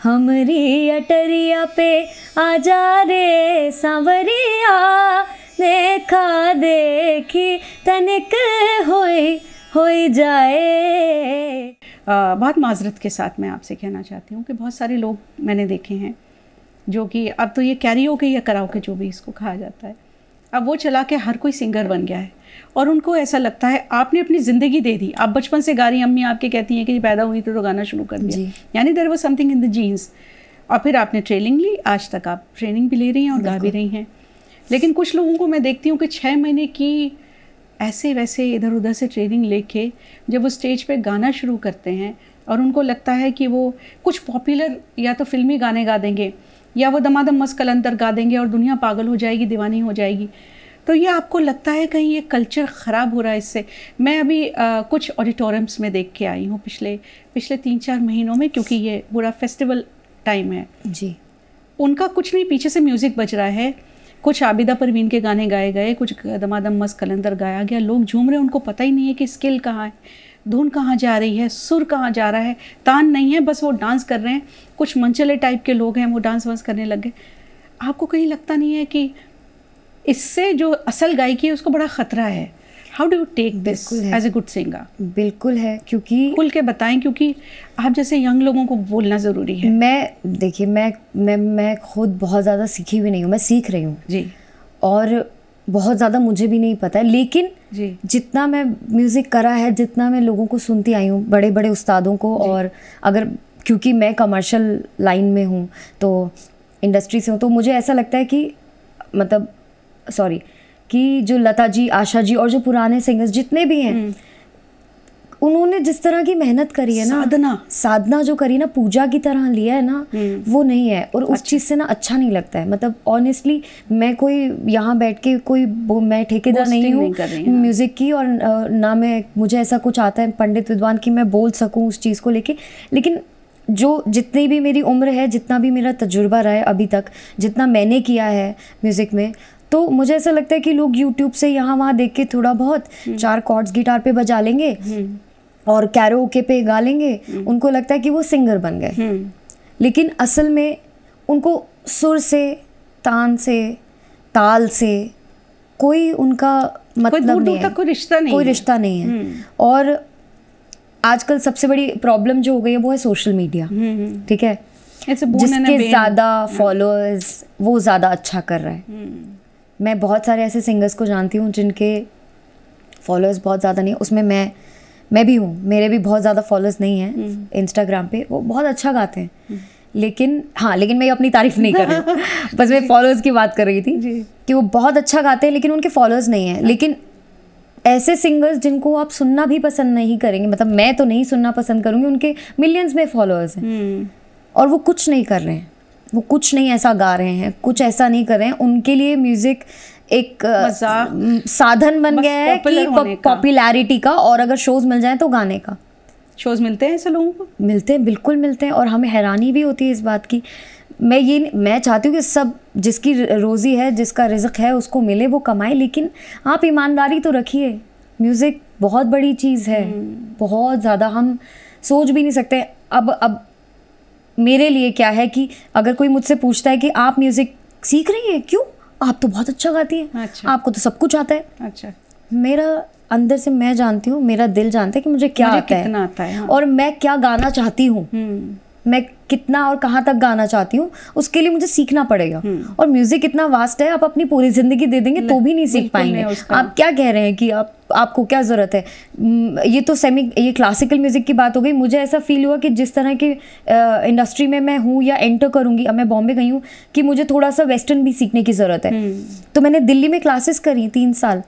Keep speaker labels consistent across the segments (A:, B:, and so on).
A: हमरी अटरिया पे आजा रे सांवरिया, देखा देखी तनिक होई जाए।
B: बहुत माजरत के साथ मैं आपसे कहना चाहती हूँ कि बहुत सारे लोग मैंने देखे हैं जो कि अब तो ये कैरियोके या कराओके जो भी इसको कहा जाता है, अब वो चला के हर कोई सिंगर बन गया है और उनको ऐसा लगता है आपने अपनी ज़िंदगी दे दी। आप बचपन से गा रही, अम्मी आपके कहती हैं कि पैदा हुई तो गाना शुरू कर दिया, यानी there was something in the genes. और फिर आपने ट्रेनिंग ली, आज तक आप ट्रेनिंग भी ले रही हैं और गा भी रही हैं। लेकिन कुछ लोगों को मैं देखती हूँ कि 6 महीने की ऐसे वैसे इधर उधर से ट्रेनिंग लेके जब वो स्टेज पे गाना शुरू करते हैं और उनको लगता है कि वो कुछ पॉपुलर या तो फिल्मी गाने गा देंगे या वो दमादम मस्त कलंदर गा देंगे और दुनिया पागल हो जाएगी, दीवानी हो जाएगी। तो ये आपको लगता है कहीं ये कल्चर ख़राब हो रहा है इससे? मैं अभी कुछ ऑडिटोरियम्स में देख के आई हूँ पिछले 3-4 महीनों में, क्योंकि ये पूरा फेस्टिवल टाइम है
A: जी।
B: उनका कुछ नहीं, पीछे से म्यूज़िक बज रहा है, कुछ आबिदा परवीन के गाने गाए गए, कुछ दमादम मस्त कलंदर गाया गया, लोग झूम रहे हैं, उनको पता ही नहीं है कि स्किल कहाँ है, धुन कहाँ जा रही है, सुर कहाँ जा रहा है, तान नहीं है, बस वो डांस कर रहे हैं। कुछ मंचले टाइप के लोग हैं, वो डांस वांस करने लग गए। आपको कहीं लगता नहीं है कि इससे जो असल गायकी है उसको बड़ा ख़तरा है? How do you take this as a good singer?
A: बिल्कुल है, क्योंकि
B: खुल के बताएं, क्योंकि आप जैसे यंग लोगों को बोलना ज़रूरी है।
A: देखिए मैं खुद बहुत ज़्यादा सीखी हुई नहीं हूँ, मैं सीख रही हूँ
B: जी, और
A: बहुत ज़्यादा मुझे भी नहीं पता है, लेकिन
B: जी
A: जितना मैं म्यूज़िक करा है, जितना मैं लोगों को सुनती आई हूँ, बड़े बड़े उस्तादों को, और अगर क्योंकि मैं कमर्शियल लाइन में हूँ तो इंडस्ट्री से हूँ, तो मुझे ऐसा लगता है कि मतलब कि जो लता जी, आशा जी और जो पुराने सिंगर्स जितने भी हैं, उन्होंने जिस तरह की मेहनत करी है ना, साधना जो करी ना, पूजा की तरह लिया है ना, वो नहीं है। और उस चीज़ से ना अच्छा नहीं लगता है। मतलब ऑनेस्टली मैं कोई यहाँ बैठ के मैं ठेकेदार नहीं हूँ म्यूज़िक की, और ना मुझे ऐसा कुछ आता है पंडित विद्वान की मैं बोल सकूँ उस चीज़ को लेके। लेकिन जो जितनी भी मेरी उम्र है, जितना भी मेरा तजुर्बा रहा है अभी तक, जितना मैंने किया है म्यूज़िक में, तो मुझे ऐसा लगता है कि लोग यूट्यूब से यहाँ वहाँ देख के थोड़ा बहुत 4 कॉर्ड्स गिटार पे बजा लेंगे और कैरोके पे गा लेंगे, उनको लगता है कि वो सिंगर बन गए। लेकिन असल में उनको सुर से, तान से, ताल से कोई उनका मतलब नहीं है, कोई रिश्ता नहीं है। और आजकल सबसे बड़ी प्रॉब्लम जो हो गई है वो है सोशल मीडिया, ठीक है, जिसके ज़्यादा फॉलोअर्स वो ज़्यादा अच्छा कर रहा है। मैं बहुत सारे ऐसे सिंगर्स को जानती हूँ जिनके फॉलोअर्स बहुत ज़्यादा नहीं है, उसमें मैं भी हूँ, मेरे भी बहुत ज़्यादा फॉलोअर्स नहीं हैं इंस्टाग्राम पे, वो बहुत अच्छा गाते हैं। लेकिन मैं अपनी तारीफ नहीं कर रही हूँ, बस मैं फॉलोअर्स की बात कर रही थी कि वो बहुत अच्छा गाते हैं लेकिन उनके फॉलोअर्स नहीं हैं। लेकिन ऐसे सिंगर्स जिनको आप सुनना भी पसंद नहीं करेंगे, मतलब मैं तो नहीं सुनना पसंद करूँगी, उनके मिलियंस में फॉलोअर्स हैं और वो कुछ नहीं कर रहे हैं, वो कुछ नहीं ऐसा गा रहे हैं, कुछ ऐसा नहीं कर रहे हैं। उनके लिए म्यूज़िक एक साधन बन गया है कि पॉपुलैरिटी का, और अगर शोज़ मिल जाएं तो गाने का।
B: शोज़ मिलते हैं ऐसे लोगों को? मिलते हैं,
A: बिल्कुल मिलते हैं, और हमें हैरानी भी होती है इस बात की। मैं चाहती हूँ कि सब, जिसकी रोज़ी है, जिसका रिज़्क है, उसको मिले, वो कमाए, लेकिन आप ईमानदारी तो रखिए। म्यूज़िक बहुत बड़ी चीज़ है, बहुत ज़्यादा, हम सोच भी नहीं सकते। अब मेरे लिए क्या है कि अगर कोई मुझसे पूछता है कि आप म्यूज़िक सीख रही हैं, क्यों, आप तो बहुत अच्छा गाती हैं,
B: अच्छा,
A: आपको तो सब कुछ आता है।
B: अच्छा,
A: मेरा अंदर से मैं जानती हूँ, मेरा दिल जानता है कि मुझे क्या आता है, हाँ। और मैं क्या गाना चाहती हूँ, मैं कितना और कहाँ तक गाना चाहती हूँ, उसके लिए मुझे सीखना पड़ेगा। और म्यूज़िक इतना वास्ट है, आप अपनी पूरी ज़िंदगी दे देंगे तो भी नहीं सीख पाएंगे। आप क्या कह रहे हैं कि आपको क्या ज़रूरत है? ये क्लासिकल म्यूज़िक की बात हो गई। मुझे ऐसा फील हुआ कि जिस तरह की इंडस्ट्री में मैं हूँ या एंटर करूँगी, अब मैं बॉम्बे गई हूँ, कि मुझे थोड़ा सा वेस्टर्न भी सीखने की ज़रूरत है। तो मैंने दिल्ली में क्लासेस करी 3 साल।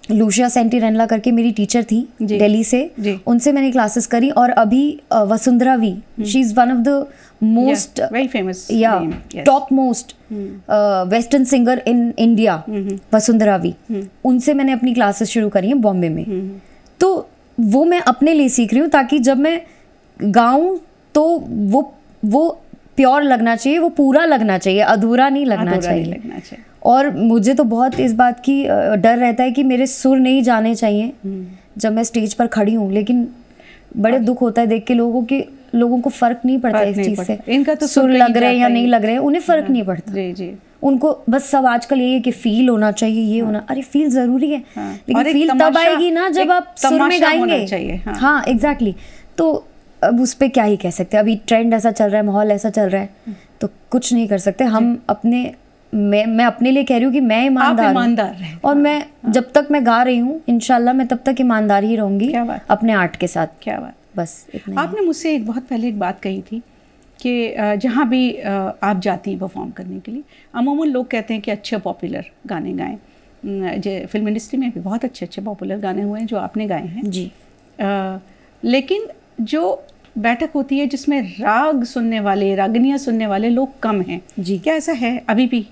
A: लूशिया सेंटीरेनला करके मेरी टीचर थी दिल्ली से, उनसे मैंने क्लासेस करी। और अभी Vasundhara V, she is one of the most
B: very famous,
A: top most western singer in India, Vasundhara V. उनसे मैंने अपनी क्लासेस शुरू करी हैं बॉम्बे में। तो वो मैं अपने लिए सीख रही हूँ, ताकि जब मैं गाऊँ तो वो प्योर लगना चाहिए, वो पूरा लगना चाहिए, अधूरा नहीं लगना चाहिए। और मुझे तो बहुत इस बात की डर रहता है कि मेरे सुर नहीं जाने चाहिए जब मैं स्टेज पर खड़ी हूँ। लेकिन बड़े दुख होता है देख के लोगों की लोगों को फर्क नहीं पड़ता इस चीज से,
B: इनका तो
A: सुर लग रहे हैं या नहीं लग रहे हैं, उन्हें फर्क नहीं पड़ता।
B: जी जी।
A: उनको बस सब आजकल ये है कि फील होना चाहिए, ये होना, अरे फील जरूरी है, लेकिन फील तब आएगी ना जब आप सुर में गाएंगे। हाँ एग्जैक्टली। तो अब उस पर क्या ही कह सकते हैं, अभी ट्रेंड ऐसा चल रहा है, माहौल ऐसा चल रहा है, तो कुछ नहीं कर सकते हम अपने। मैं अपने लिए कह रही हूँ कि मैं ईमानदार हूँ, और मैं जब तक मैं गा रही हूँ इंशाल्लाह मैं तब तक ईमानदार ही रहूंगी अपने आर्ट के साथ।
B: क्या बात,
A: बस इतना।
B: आपने मुझसे एक बहुत पहले एक बात कही थी कि जहाँ भी आप जाती हैं परफॉर्म करने के लिए, अमूमन लोग कहते हैं कि अच्छे पॉपुलर गाने गाएं। फिल्म इंडस्ट्री में भी बहुत अच्छे अच्छे पॉपुलर गाने हुए हैं जो आपने गाए हैं
A: जी।
B: लेकिन जो बैठक होती है जिसमें राग सुनने वाले, रागनियाँ सुनने वाले लोग कम हैं
A: जी,
B: क्या ऐसा है अभी भी?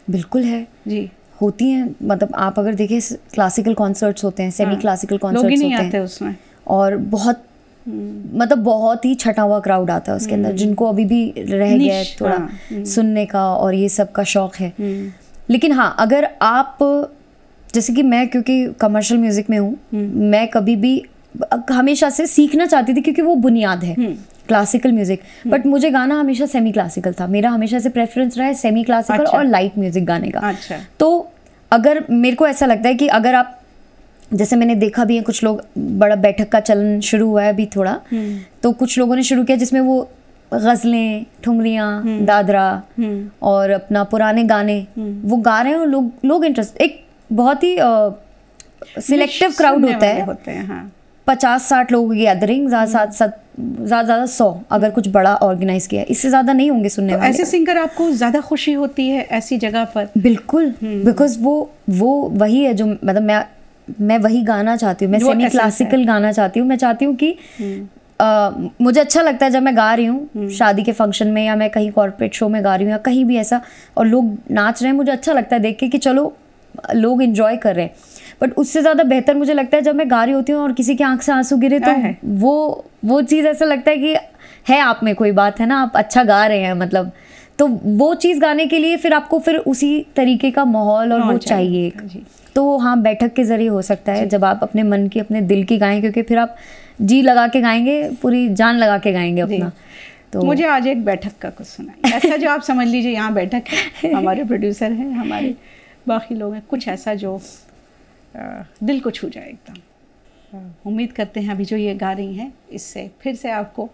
A: बिल्कुल है
B: जी,
A: होती हैं। मतलब आप अगर देखें क्लासिकल कॉन्सर्ट्स होते हैं, सेमी क्लासिकल कॉन्सर्ट्स होते हैं
B: उसमें,
A: और बहुत मतलब बहुत ही छटा हुआ क्राउड आता है उसके अंदर, जिनको अभी भी रह गया है थोड़ा सुनने का और ये सब का शौक है। लेकिन हाँ, अगर आप जैसे कि मैं क्योंकि कमर्शियल म्यूजिक में हूँ, मैं कभी भी हमेशा से सीखना चाहती थी क्योंकि वो बुनियाद है क्लासिकल म्यूजिक, बट मुझे गाना हमेशा सेमी क्लासिकल था। मेरा हमेशा से प्रेफरेंस रहा है सेमी क्लासिकल और लाइट म्यूजिक गाने का।
B: अच्छा।
A: तो अगर मेरे को ऐसा लगता है कि अगर आप, जैसे मैंने देखा भी है कुछ लोग, बड़ा बैठक का चलन शुरू हुआ है अभी थोड़ा, तो कुछ लोगों ने शुरू किया जिसमें वो गज़लें, ठुमरियाँ, दादरा और अपना पुराने गाने वो गा रहे हैं, और लोग इंटरेस्ट, एक बहुत ही सिलेक्टिव क्राउड होता है, 50-60 लोगों की गैदरिंग, ज़्यादा 100 अगर कुछ बड़ा ऑर्गेनाइज किया है, इससे ज़्यादा नहीं होंगे सुनने वाले।
B: ऐसे सिंगर आपको ज़्यादा खुशी होती है ऐसी जगह पर?
A: बिल्कुल, बिकॉज वो वही है जो, मतलब मैं वही गाना चाहती हूँ, मैं सेमी क्लासिकल गाना चाहती हूँ। मैं चाहती हूँ कि मुझे अच्छा लगता है जब मैं गा रही हूँ शादी के फंक्शन में, या मैं कहीं कॉर्पोरेट शो में गा रही हूँ या कहीं भी ऐसा, और लोग नाच रहे हैं, मुझे अच्छा लगता है देख के कि चलो लोग एंजॉय कर रहे हैं। बट उससे ज़्यादा बेहतर मुझे लगता है जब मैं गा रही होती हूँ और किसी की आंख से आंसू गिरे, तो वो चीज़ ऐसा लगता है कि है आप में कोई बात है ना, आप अच्छा गा रहे हैं, मतलब तो वो चीज़ गाने के लिए फिर आपको फिर उसी तरीके का माहौल और वो चाहिए। तो हाँ, बैठक के ज़रिए हो सकता है जब आप अपने मन की, अपने दिल की गाएं, क्योंकि फिर आप जी लगा के गाएंगे, पूरी जान लगा के गाएंगे अपना। तो
B: मुझे आज एक बैठक का कुछ सुनाइए, ऐसा जो आप समझ लीजिए यहाँ बैठक है, हमारे प्रोड्यूसर हैं, हमारे बाकी लोग हैं, कुछ ऐसा जो दिल को छू जाए एकदम। उम्मीद करते हैं अभी जो ये गा रही हैं इससे फिर से आपको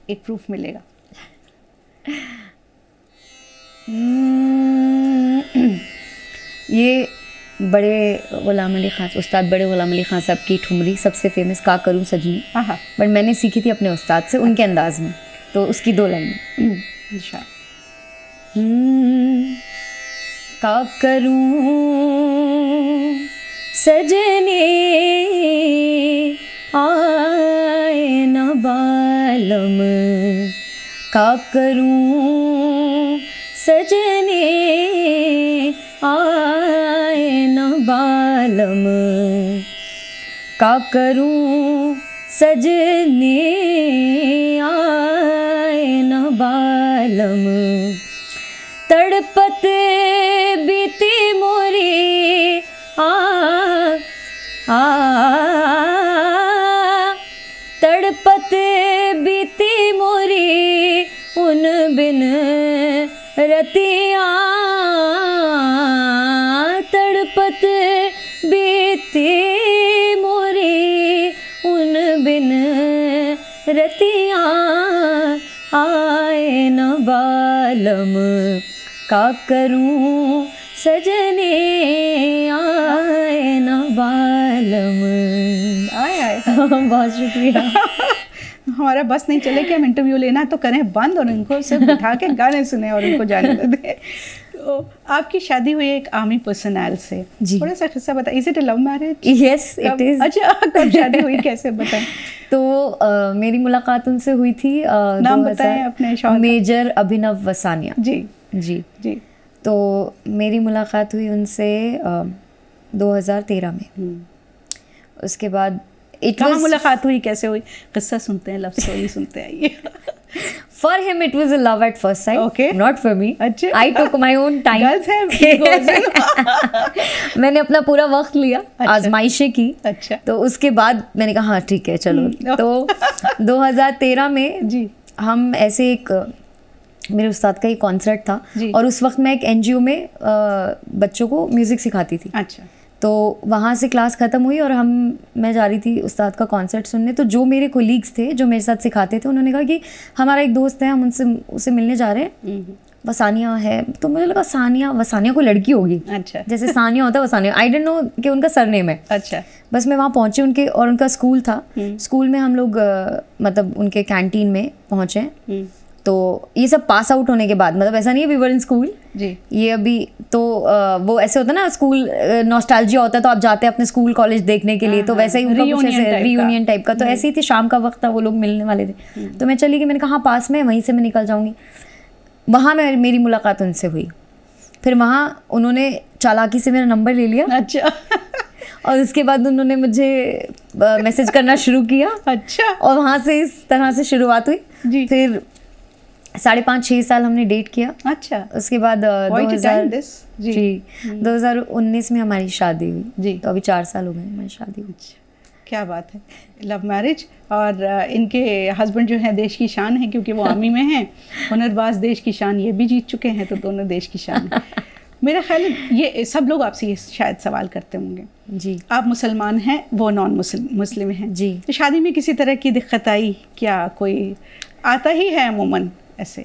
B: एक प्रूफ मिलेगा।
A: ये बड़े गुलाम अली खान, उस्ताद बड़े गुलाम अली खान साहब की ठुमरी सबसे फेमस, का करूँ सजनी, बट मैंने सीखी थी अपने उस्ताद से, उनके अंदाज में, तो उसकी 2 लाइन। का करूँ सजनी आए न बालम, का करूँ सजनी आए न बालम, का करूँ सजनी आए न बालम, तड़पत बीती मोरी तड़पत बीती मोरी उन बिन रतिया, तड़पत बीती मोरी उन बिन रतिया, आए न बालम, का करूँ सजने आए न बालम।
B: आए
A: बहुत शुक्रिया।
B: हमारा बस नहीं चले कि हम इंटरव्यू लेना तो करें बंद और इनको सिर्फ बिठा के गाने सुने और इनको जाने दें। तो आपकी शादी हुई एक आर्मी पर्सनल से, थोड़ा सा किस्सा बताइए। Is it a love marriage?
A: Yes it is.
B: अच्छा, कब शादी हुई, कैसे बताएं?
A: तो मेरी मुलाकात उनसे हुई थी,
B: नाम बताएं अपने शौहर?
A: मेजर अभिनव वसानिया।
B: जी
A: जी
B: जी।
A: तो मेरी मुलाकात हुई उनसे 2013 में। उसके बाद
B: कहाँ मुलाकात हुई, कैसे हुई, किस्सा सुनते हैं, लव स्टोरी सुनते हैं। ये
A: For him it was a love at first sight.
B: Okay.
A: Not for me.
B: अच्छा.
A: I took my own time.
B: Girls have egos.
A: मैंने अपना पूरा वक्त लिया,
B: अच्छा.
A: आजमाइशें की.
B: अच्छा.
A: तो उसके बाद मैंने कहा हाँ ठीक है चलो. तो 2013 में
B: जी
A: हम ऐसे एक मेरे उस्ताद का एक कॉन्सर्ट था
B: जी.
A: और उस वक्त मैं एक NGO में बच्चों को म्यूज़िक सिखाती थी.
B: अच्छा.
A: तो वहाँ से क्लास ख़त्म हुई और मैं जा रही थी उस्ताद का कॉन्सर्ट सुनने. तो जो मेरे कोलीग्स थे जो मेरे साथ सिखाते थे उन्होंने कहा कि हमारा एक दोस्त है, हम उसे मिलने जा रहे हैं, वसानिया है. तो मुझे लगा वसानिया कोई लड़की होगी.
B: अच्छा.
A: जैसे सानिया होता है वसानिया. आई डोंट नो कि उनका सरनेम है.
B: अच्छा.
A: बस मैं वहाँ पहुँची उनके, और उनका स्कूल था. स्कूल में हम लोग मतलब उनके कैंटीन में पहुँचे. तो ये सब पास आउट होने के बाद, मतलब ऐसा नहीं है वी वर इन स्कूल
B: जी.
A: ये अभी तो वो ऐसे होता है ना, स्कूल नॉस्टैल्जिया होता है तो आप जाते हैं अपने स्कूल कॉलेज देखने के लिए. तो वैसे ही उनका कुछ ऐसे रियूनियन टाइप का. तो ऐसे ही थी, शाम का वक्त था, वो लोग मिलने वाले थे. तो मैं चली गई. मैंने कहा हाँ पास में, वहीं से मैं निकल जाऊँगी. वहाँ मेरी मुलाकात उनसे हुई. फिर वहाँ उन्होंने चालाकी से मेरा नंबर ले लिया.
B: अच्छा.
A: और उसके बाद उन्होंने मुझे मैसेज करना शुरू किया.
B: अच्छा.
A: और वहाँ से इस तरह से शुरुआत हुई
B: जी.
A: फिर 5.5-6 साल हमने डेट किया.
B: अच्छा.
A: उसके बाद 2019 में हमारी शादी हुई
B: जी.
A: तो अभी 4 साल हो गए हमारी शादी हुई.
B: क्या बात है. Love marriage. और इनके हस्बैंड जो हैं देश की शान है, क्योंकि वो आर्मी में हैं. हुनरबाज देश की शान, ये भी जीत चुके हैं, तो दोनों देश की शान है. मेरा ख्याल है ये सब लोग आपसे ये शायद सवाल करते होंगे
A: जी.
B: आप मुसलमान हैं, वो नॉन मुस्लिम हैं
A: जी.
B: तो शादी में किसी तरह की दिक्कत आई क्या? कोई आता ही है अमूमन ऐसे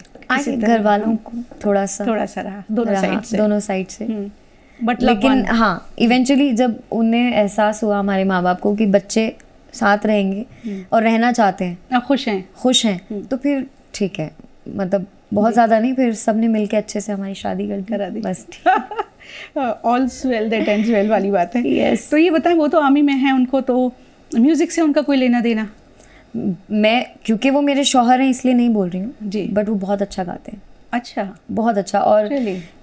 A: घर वालों को थोड़ा सा
B: रहा दोनों साइड से.
A: बट लेकिन हाँ इवेंचुअली जब उन्हें एहसास हुआ हमारे माँ बाप को कि बच्चे साथ रहेंगे और रहना चाहते हैं, खुश हैं तो फिर ठीक है. मतलब बहुत ज़्यादा नहीं, फिर सबने मिलके अच्छे से हमारी शादी करा दी. बस
B: ऑल्स वेल दैट एंड्स वेल वाली बात है.
A: yes.
B: तो ये बताएं, वो तो आर्मी में हैं, उनको तो म्यूज़िक से उनका कोई लेना देना?
A: मैं क्योंकि वो मेरे शौहर हैं इसलिए नहीं बोल रही हूँ
B: जी.
A: बट वो बहुत अच्छा गाते हैं.
B: अच्छा.
A: बहुत अच्छा. और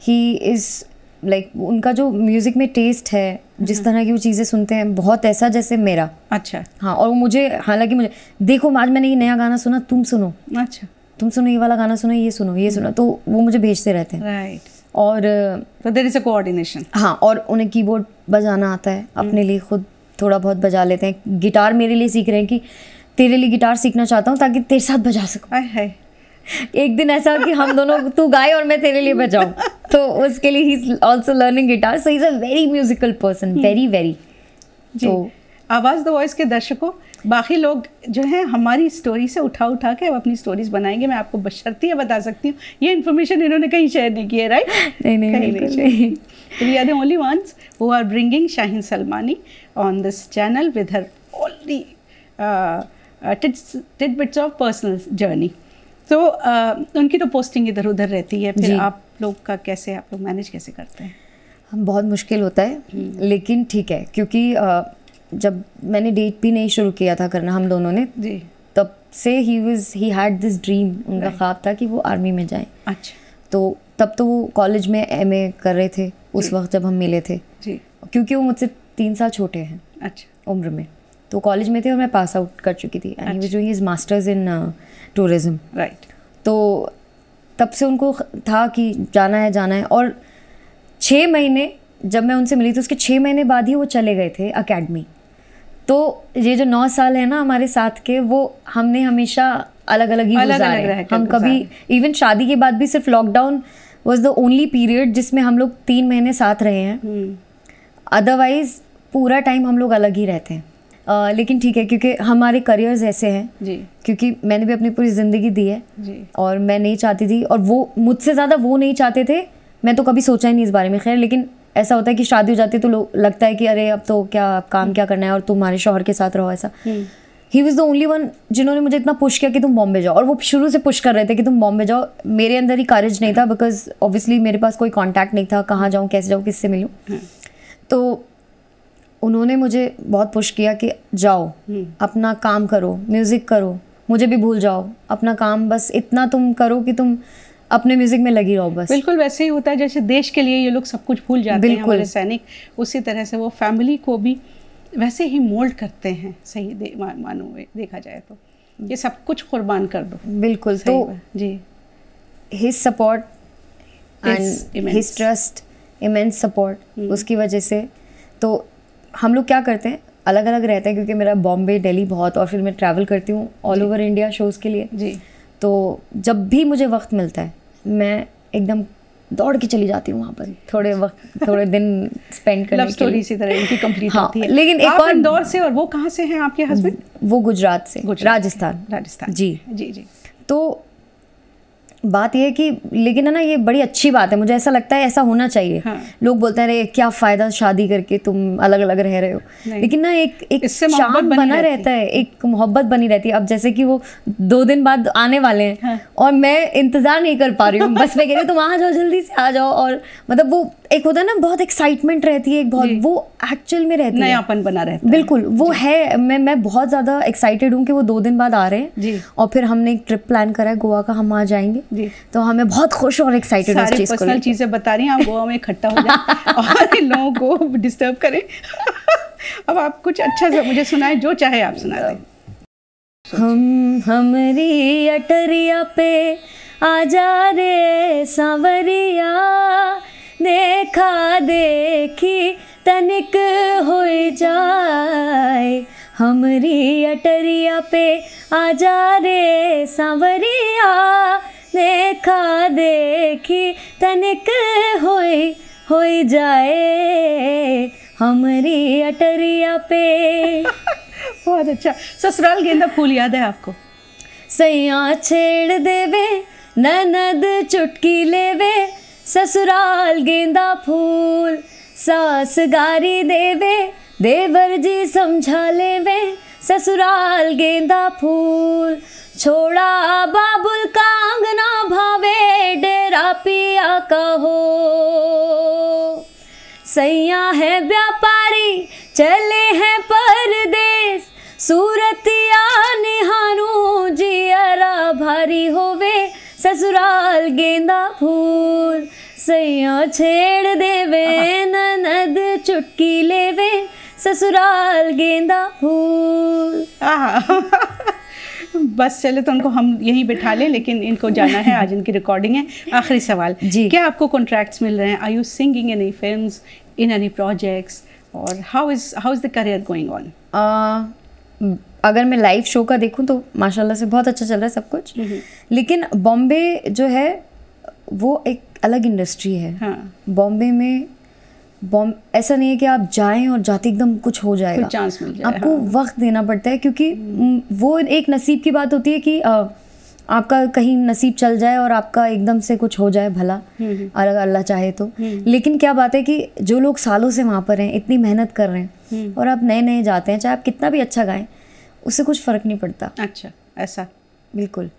A: ही इज़ लाइक उनका जो म्यूज़िक में टेस्ट है, जिस तरह की वो चीज़ें सुनते हैं, बहुत ऐसा जैसे मेरा.
B: अच्छा.
A: हाँ. और मुझे हालांकि मुझे देखो आज मैंने ये नया गाना सुना, तुम सुनो.
B: अच्छा. तुम
A: सुनो ये वाला गाना सुनो, ये सुनो. तो वो मुझे भेजते रहते हैं.
B: राइट.
A: और
B: देयर इज अ कोऑर्डिनेशन.
A: हाँ. और उन्हें कीबोर्ड बजाना आता है, अपने लिए खुद थोड़ा बहुत बजा लेते हैं. गिटार मेरे लिए सीख रहे हैं कि तेरे लिए गिटार सीखना चाहता हूँ ताकि तेरे साथ बजा सकूँ. एक दिन ऐसा कि हम दोनों, तू गाए और मैं तेरे लिए बजाऊँ. तो उसके लिए he is also learning guitar. So he is a very musical person, very. तो
B: आवाज़ द वॉइस के दर्शकों, बाकी लोग जो हैं हमारी स्टोरी से उठा के अब अपनी स्टोरीज बनाएंगे. मैं आपको बशर्तियाँ बता सकती हूँ, ये इन्फॉर्मेशन इन्होंने कहीं शेयर नहीं की है. राइट?
A: नहीं.
B: We are the only ones who are bringing Shaheen Salmani on this channel with her only tidbits of personal journey. तो उनकी तो पोस्टिंग इधर उधर रहती है. फिर आप लोग का कैसे, आप लोग मैनेज कैसे करते हैं?
A: बहुत मुश्किल होता है, लेकिन ठीक है, क्योंकि जब मैंने डेट भी नहीं शुरू किया था करना हम दोनों ने
B: जी,
A: तब से ही हैड दिस ड्रीम. उनका ख्वाब था कि वो आर्मी में जाएं.
B: अच्छा.
A: तो तब तो वो कॉलेज में MA कर रहे थे उस वक्त जब हम मिले थे
B: जी.
A: क्योंकि वो मुझसे 3 साल छोटे हैं.
B: अच्छा.
A: उम्र में. तो कॉलेज में थे और मैं पास आउट कर चुकी थी. And he was doing his masters in tourism.
B: Right.
A: तो तब से उनको था कि जाना है. और 6 महीने जब मैं उनसे मिली तो उसके 6 महीने बाद ही वो चले गए थे अकेडमी. तो ये जो 9 साल है ना हमारे साथ के, वो हमने हमेशा अलग अलग ही गुजारे. हम कभी इवन शादी के बाद भी सिर्फ lockdown was the only period जिसमें हम लोग 3 महीने साथ रहे हैं. अदरवाइज पूरा टाइम हम लोग अलग ही रहते हैं. लेकिन ठीक है, क्योंकि हमारे करियर्स ऐसे हैं
B: जी.
A: क्योंकि मैंने भी अपनी पूरी ज़िंदगी दी है
B: जी. और
A: मैं नहीं चाहती थी, और वो मुझसे ज़्यादा वो नहीं चाहते थे. मैं तो कभी सोचा ही नहीं इस बारे में. खैर, लेकिन ऐसा होता है कि शादी हो जाती है तो लगता है कि अरे अब तो क्या काम क्या करना है और तुम्हारे शौहर के साथ रहो. ऐसा he was the only one जिन्होंने मुझे इतना पुश किया कि तुम बॉम्बे जाओ. और वो शुरू से पुश कर रहे थे कि तुम बॉम्बे जाओ. मेरे अंदर ही करेज नहीं था, बिकॉज ऑब्वियसली मेरे पास कोई कॉन्टैक्ट नहीं था, कहाँ जाऊँ, कैसे जाऊँ, किससे मिलूँ. तो उन्होंने मुझे बहुत पुश किया कि जाओ, अपना काम करो, म्यूज़िक करो, मुझे भी भूल जाओ, अपना काम बस इतना तुम करो कि तुम अपने म्यूजिक में लगी रहो बस.
B: बिल्कुल वैसे ही होता है जैसे देश के लिए ये लोग सब कुछ भूल जाते हैं हमारे सैनिक, उसी तरह से वो फैमिली को भी वैसे ही मोल्ड करते हैं. सही मानो देखा जाए तो ये सब कुछ कुर्बान कर दो।
A: बिल्कुल। तो
B: जी,
A: his support and his trust, immense support, उसकी वजह से तो हम लोग क्या करते हैं, अलग अलग रहते हैं, क्योंकि मेरा बॉम्बे, दिल्ली बहुत, और फिर मैं ट्रैवल करती हूँ ऑल ओवर इंडिया शोज़ के लिए
B: जी।
A: तो जब भी मुझे वक्त मिलता है मैं एकदम दौड़ के चली जाती हूँ वहाँ पर, थोड़े दिन स्पेंड करने के लिए।
B: लव स्टोरी इसी तरह इनकी कंप्लीट
A: हाँ,
B: होती है।
A: लेकिन एक और
B: इंदौर से, और वो कहाँ से हैं आपके हस्बैंड?
A: वो गुजरात से, राजस्थान
B: जी जी जी।
A: तो बात ये है कि लेकिन है ना, ये बड़ी अच्छी बात है, मुझे ऐसा लगता है ऐसा होना चाहिए।
B: हाँ।
A: लोग बोलते हैं अरे क्या फ़ायदा शादी करके, तुम अलग अलग रह रहे हो, लेकिन ना एक चार्म बना रहता है, एक मोहब्बत बनी रहती है। अब जैसे कि वो 2 दिन बाद आने वाले हैं, हाँ। और मैं इंतज़ार नहीं कर पा रही हूँ, बस मैं कह रही हूँ तुम आ जाओ, जल्दी से आ जाओ। और मतलब वो एक होता है ना, बहुत एक्साइटमेंट रहती है, एक बहुत वो एक्चुअल में रहती है,
B: नयापन बना रहता है।
A: बिल्कुल वो है। मैं बहुत ज़्यादा एक्साइटेड हूँ कि वो 2 दिन बाद आ रहे हैं, और फिर हमने एक ट्रिप प्लान करा है गोवा का, हम आ जाएंगे, तो हमें बहुत खुश और एक्साइटेड हूँ इस चीज़ को।
B: पर्सनल चीज़ें बता रही हैं आप, गोवा में इकट्ठा हो जाए और इन लोगों को डिस्टर्ब करें। अब आप कुछ अच्छा सा मुझे सुनाएं, जो चाहे आप सुना दें।
A: हमरी अटरिया पे आजा रे सांवरिया, देखा देखी तनिक हो जाए, हमरी अटरिया पे आजा रे सांवरिया, देखा देखी तनिक हो जाए, हमरी अटरिया पे।
B: बहुत अच्छा। ससुराल गेंदा फूल याद है आपको?
A: सैया छेड़ देवे ननद चुटकी लेवे, ससुराल गेंदा फूल, सास गारी देवे देवर जी समझा लेवे, ससुराल गेंदा फूल, छोड़ा बाबुल का अंगना भावे, डेरा पिया का हो, सैया है व्यापारी चले हैं परदेश, सूरतिया निहारू जियरा भारी होवे, ससुराल गेंदा फूल, सैया छेड़ देवे ननद चुटकी लेवे, ससुराल गेंदा फूल।
B: बस चले तो उनको हम यहीं बिठा लें, लेकिन इनको जाना है, आज इनकी रिकॉर्डिंग है। आखिरी सवाल जी, क्या आपको कॉन्ट्रैक्ट्स मिल रहे हैं? Are you singing in any films, in any projects, और how is the career going on?
A: अगर मैं लाइव शो का देखूं तो माशाल्लाह से बहुत अच्छा चल रहा है सब कुछ, लेकिन बॉम्बे जो है वो एक अलग इंडस्ट्री है। हाँ। बॉम्बे में ऐसा नहीं है कि आप जाएं और जाते एकदम कुछ हो जाएगा,
B: कुछ चांस मिल जाए।
A: आपको वक्त देना पड़ता है, क्योंकि वो एक नसीब की बात होती है कि आपका कहीं नसीब चल जाए और आपका एकदम से कुछ हो जाए भला, अगर अल्लाह चाहे तो। लेकिन क्या बात है कि जो लोग सालों से वहाँ पर हैं, इतनी मेहनत कर रहे हैं, और आप नए नए जाते हैं, चाहे आप कितना भी अच्छा गाएं, उससे कुछ फ़र्क नहीं पड़ता।
B: अच्छा, ऐसा?
A: बिल्कुल।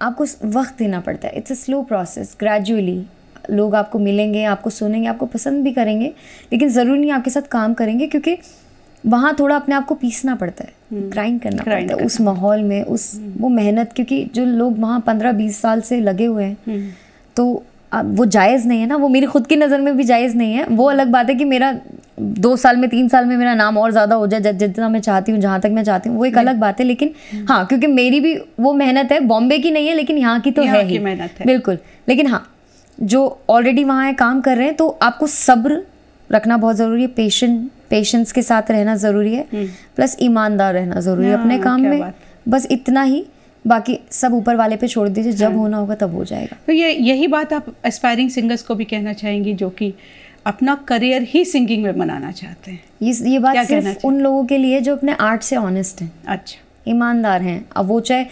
A: आपको वक्त देना पड़ता है, it's a slow process, gradually लोग आपको मिलेंगे, आपको सुनेंगे, आपको पसंद भी करेंगे, लेकिन ज़रूरी नहीं आपके साथ काम करेंगे, क्योंकि वहाँ थोड़ा अपने आप को पीसना पड़ता है, ग्राइंड करना पड़ता है उस माहौल में, वो मेहनत, क्योंकि जो लोग वहाँ 15-20 साल से लगे हुए हैं, तो वो जायज़ नहीं है ना, वो मेरी खुद की नज़र में भी जायज़ नहीं है। वो अलग बात है कि मेरा 2 साल में 3 साल में मेरा नाम और ज़्यादा हो जाए, जितना मैं चाहती हूँ, जहाँ तक मैं चाहती हूँ, वो एक अलग बात है। लेकिन हाँ, क्योंकि मेरी भी वो मेहनत है, बॉम्बे की नहीं है, लेकिन यहाँ की तो है ही, बिल्कुल। लेकिन हाँ, जो ऑलरेडी वहाँ है, काम कर रहे हैं, तो आपको सब्र रखना बहुत ज़रूरी है, पेशेंस के साथ रहना ज़रूरी है, प्लस ईमानदार रहना ज़रूरी है अपने काम में। बस इतना ही, बाकी सब ऊपर वाले पे छोड़ दीजिए, जब होना होगा तब हो जाएगा।
B: तो यही बात आप एस्पायरिंग सिंगर्स को भी कहना चाहेंगी, जो कि अपना करियर ही सिंगिंग में बनाना चाहते हैं?
A: ये बात सिर्फ उन लोगों के लिए जो अपने आर्ट से ऑनेस्ट हैं,
B: अच्छा,
A: ईमानदार हैं। अब वो चाहे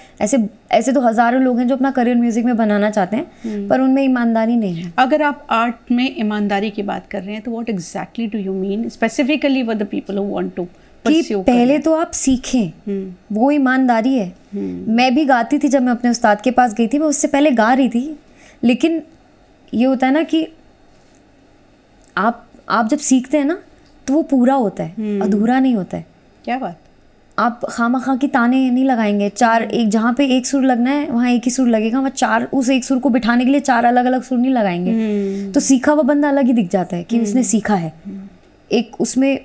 A: ऐसे तो हज़ारों लोग हैं जो अपना करियर म्यूजिक में बनाना चाहते हैं, पर उनमें ईमानदारी नहीं है।
B: अगर आप आर्ट में ईमानदारी की बात कर रहे हैं, तो what exactly do you mean specifically for the people who want to pursue?
A: पहले तो आप सीखें, वो ईमानदारी है। मैं भी गाती थी, जब मैं अपने उस्ताद के पास गई थी, मैं उससे पहले गा रही थी, लेकिन ये होता है ना कि आप जब सीखते हैं ना, तो वो पूरा होता है, अधूरा नहीं होता है।
B: क्या बात?
A: आप खामा की ताने नहीं लगाएंगे, एक जहाँ पे एक सुर लगना है वहाँ एक ही सुर लगेगा, वहाँ 4 उस एक सुर को बिठाने के लिए 4 अलग अलग सुर नहीं लगाएंगे। तो सीखा हुआ बंदा अलग ही दिख जाता है कि उसने सीखा है। उसमें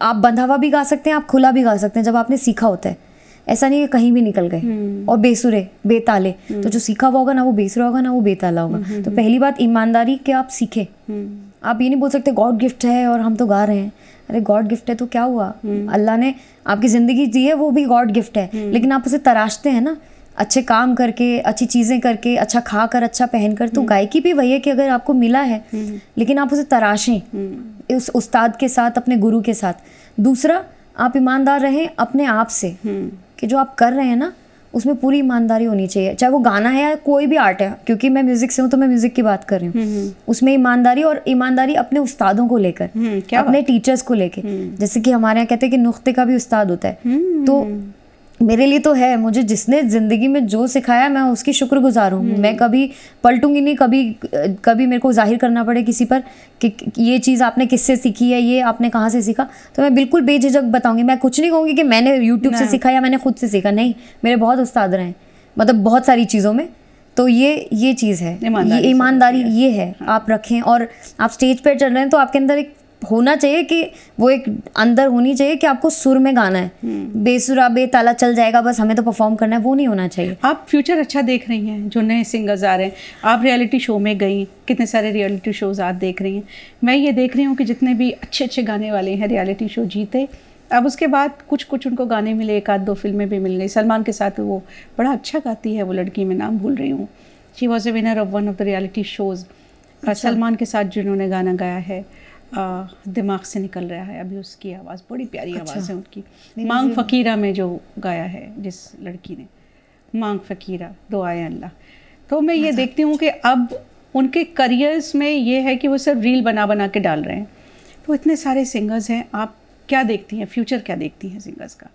A: आप बंधा हुआ भी गा सकते हैं, आप खुला भी गा सकते हैं, जब आपने सीखा होता है। ऐसा नहीं है कहीं भी निकल गए और बेसुरे बेताले, तो जो सीखा हुआ होगा ना वो बेसुरा होगा ना वो बेताला होगा। तो पहली बात ईमानदारी के आप सीखें। आप ये नहीं बोल सकते गॉड गिफ्ट है और हम तो गा रहे हैं। अरे गॉड गिफ्ट है तो क्या हुआ, अल्लाह ने आपकी ज़िंदगी दी है वो भी गॉड गिफ्ट है, लेकिन आप उसे तराशते हैं ना अच्छे काम करके, अच्छी चीज़ें करके, अच्छा खा कर, अच्छा पहन कर। तो गायकी भी वही है कि अगर आपको मिला है लेकिन आप उसे तराशें उस उस्ताद के साथ, अपने गुरु के साथ। दूसरा, आप ईमानदार रहें अपने आप से कि जो आप कर रहे हैं ना उसमें पूरी ईमानदारी होनी चाहिए, चाहे वो गाना है या कोई भी आर्ट है, क्योंकि मैं म्यूजिक से हूँ तो मैं म्यूजिक की बात कर रही हूँ। उसमें ईमानदारी, और ईमानदारी अपने उस्तादों को लेकर, अपने टीचर्स को लेकर। जैसे कि हमारे यहाँ कहते हैं कि नुक्ते का भी उस्ताद होता है, तो मेरे लिए तो है, मुझे जिसने ज़िंदगी में जो सिखाया मैं उसकी शुक्रगुजार हूँ। मैं कभी पलटूंगी नहीं, कभी मेरे को जाहिर करना पड़े किसी पर कि ये चीज़ आपने किससे सीखी है, ये आपने कहाँ से सीखा, तो मैं बिल्कुल बेझिझक बताऊंगी। मैं कुछ नहीं कहूँगी कि मैंने यूट्यूब से सीखा या मैंने खुद से सीखा, नहीं, मेरे बहुत उस्ताद रहे हैं, मतलब बहुत सारी चीज़ों में। तो ये चीज़ है, ये ईमानदारी ये है आप रखें। और आप स्टेज पर चल रहे हैं तो आपके अंदर एक होना चाहिए कि वो एक अंदर होनी चाहिए कि आपको सुर में गाना है, बेसुरा बेताला चल जाएगा बस हमें तो परफॉर्म करना है, वो नहीं होना चाहिए।
B: आप फ्यूचर अच्छा देख रही हैं, जो नए सिंगर्स आ रहे हैं, आप रियलिटी शो में गई, कितने सारे रियलिटी शोज आप देख रही हैं। मैं ये देख रही हूँ कि जितने भी अच्छे अच्छे गाने वाले हैं रियलिटी शो जीते, अब उसके बाद कुछ उनको गाने मिले, एक आध दो फिल्में भी मिल गई। सलमान के साथ वो बड़ा अच्छा गाती है वो लड़की, मैं नाम भूल रही हूँ, she was a winner of one of the reality shows. Salman के साथ जिन्होंने गाना गाया है दिमाग से निकल रहा है अभी, उसकी आवाज़ बड़ी प्यारी आवाज़ है उनकी। मांग फ़कीरा में जो गाया है जिस लड़की ने, मांग फ़कीरा दो आए अल्लाह। तो मैं ये देखती हूँ कि अब उनके करियर्स में ये है कि वो सिर्फ रील बना बना के डाल रहे हैं। तो इतने सारे सिंगर्स हैं, आप क्या देखती हैं, फ्यूचर क्या देखती हैं सिंगर्स का?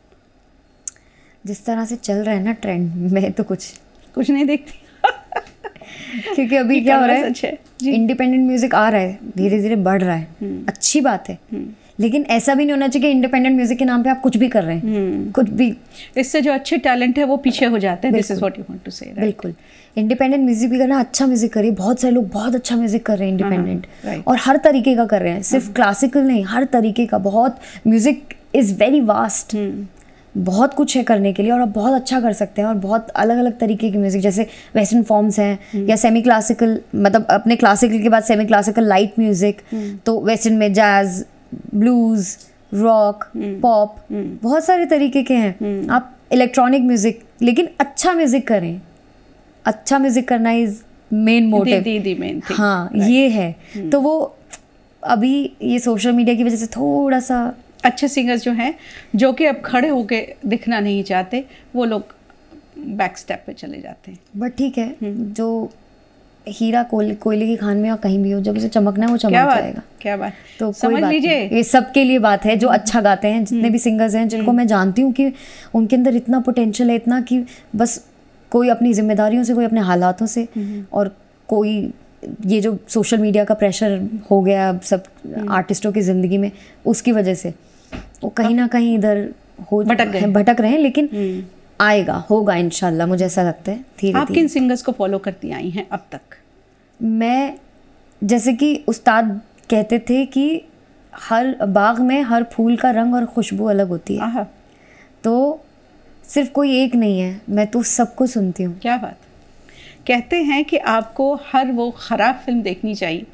A: जिस तरह से चल रहा है ना ट्रेंड, मैं तो कुछ नहीं देखती क्योंकि अभी क्या हो रहा है, इंडिपेंडेंट म्यूजिक आ रहा है, धीरे धीरे बढ़ रहा है, अच्छी बात है, लेकिन ऐसा भी नहीं होना चाहिए कि इंडिपेंडेंट म्यूजिक के नाम पे आप कुछ भी कर रहे हैं, कुछ भी।
B: इससे जो अच्छे टैलेंट है वो पीछे हो जाते हैं। This is what you want to say.
A: बिल्कुल, इंडिपेंडेंट म्यूजिक भी करना, अच्छा म्यूजिक करिए। बहुत सारे लोग बहुत अच्छा म्यूजिक कर रहे हैं इंडिपेंडेंट, और हर तरीके का कर रहे हैं, सिर्फ क्लासिकल नहीं, हर तरीके का। बहुत म्यूजिक इज़ वेरी वास्ट, बहुत कुछ है करने के लिए, और आप बहुत अच्छा कर सकते हैं। और बहुत अलग अलग तरीके की म्यूज़िक, जैसे वेस्टर्न फॉर्म्स हैं या सेमी क्लासिकल, मतलब अपने क्लासिकल के बाद सेमी क्लासिकल लाइट म्यूज़िक, तो वेस्टर्न में जैज़, ब्लूज़, रॉक, पॉप, बहुत सारे तरीके के हैं। आप इलेक्ट्रॉनिक म्यूज़िक, लेकिन अच्छा म्यूज़िक करें। अच्छा म्यूज़िक करना इज़ मेन मोटिव। हाँ, ये है। तो वो अभी ये सोशल मीडिया की वजह से थोड़ा सा
B: अच्छे सिंगर्स जो हैं, जो कि अब खड़े होके दिखना नहीं चाहते, वो लोग बैक स्टेप पे चले जाते हैं।
A: बट ठीक है, जो हीरा कोयले की खान में या कहीं भी हो, जब उसे चमकना है वो चमक जाएगा।
B: क्या बात,
A: तो
B: समझ लीजिए,
A: ये सबके लिए बात है जो अच्छा गाते हैं। जितने भी सिंगर्स हैं जिनको मैं जानती हूँ कि उनके अंदर इतना पोटेंशियल है, इतना कि बस कोई अपनी जिम्मेदारियों से, कोई अपने हालातों से, और कोई ये जो सोशल मीडिया का प्रेशर हो गया अब सब आर्टिस्टों की ज़िंदगी में, उसकी वजह से वो कहीं ना कहीं इधर भटक रहे हैं। लेकिन आएगा, होगा इंशाल्लाह, मुझे ऐसा लगता है धीरे।
B: आप किन सिंगर्स को फॉलो करती आई हैं अब तक?
A: मैं, जैसे कि उस्ताद कहते थे कि हर बाग में हर फूल का रंग और खुशबू अलग होती है, तो सिर्फ कोई एक नहीं है, मैं तो सबको सुनती हूँ।
B: क्या बात। कहते हैं कि आपको हर वो ख़राब फिल्म देखनी चाहिए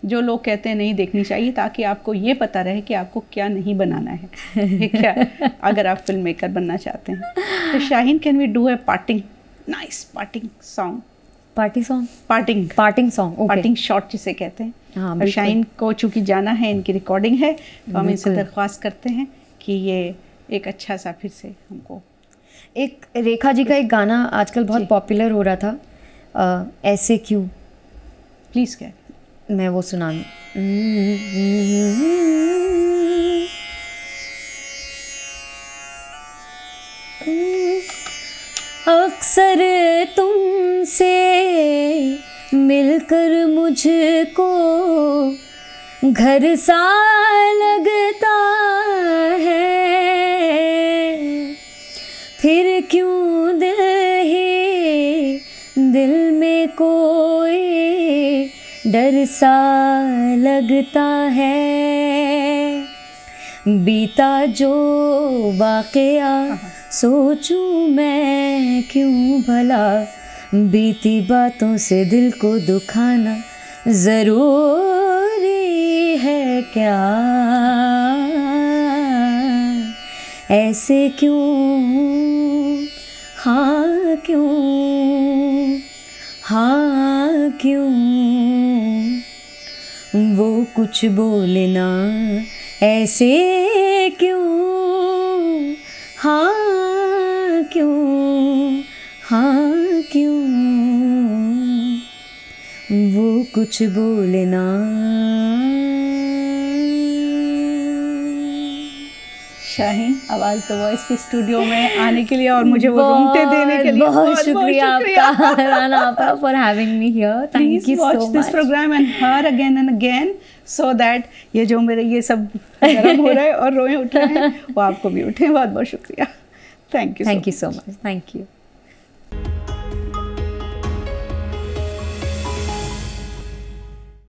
B: जो लोग कहते हैं नहीं देखनी चाहिए, ताकि आपको ये पता रहे कि आपको क्या नहीं बनाना है क्या, अगर आप फिल्म मेकर बनना चाहते हैं। तो Shaheen, can we do a parting song? Parting song, parting shot जिसे कहते हैं। हाँ, और शाहीन को चूँकि जाना है, इनकी रिकॉर्डिंग है, तो हम इनसे दरख्वास्त करते हैं कि ये एक अच्छा सा फिर से हमको।
A: एक रेखा जी का एक गाना आजकल बहुत पॉपुलर हो रहा था, ऐसे क्यों,
B: प्लीज़ कह,
A: मैं वो सुना दूँ। अक्सर तुमसे मिलकर मुझको घर सा लगता है, फिर क्यों दिल में कोई डर सा लगता है। बीता जो वाक़या सोचूं मैं क्यों भला, बीती बातों से दिल को दुखाना ज़रूरी है क्या, ऐसे क्यों, हाँ क्यों, हाँ क्यों, वो कुछ बोलना ऐसे क्यों, हाँ क्यों, हाँ क्यों, वो कुछ बोलना।
B: शाहीन, आवाज़ द वॉइस के स्टूडियो में आने के लिए और मुझे वो रोंगटे देने के लिए
A: बहुत शुक्रिया आपका राना आपा for having me here. Thank you so much.
B: Watch this program and her again and again so that ये जो मेरे ये सब गरम हो रहा है और रोए उठ रहे हैं वो आपको भी उठे। बहुत बहुत शुक्रिया। Thank you
A: so much. Thank you.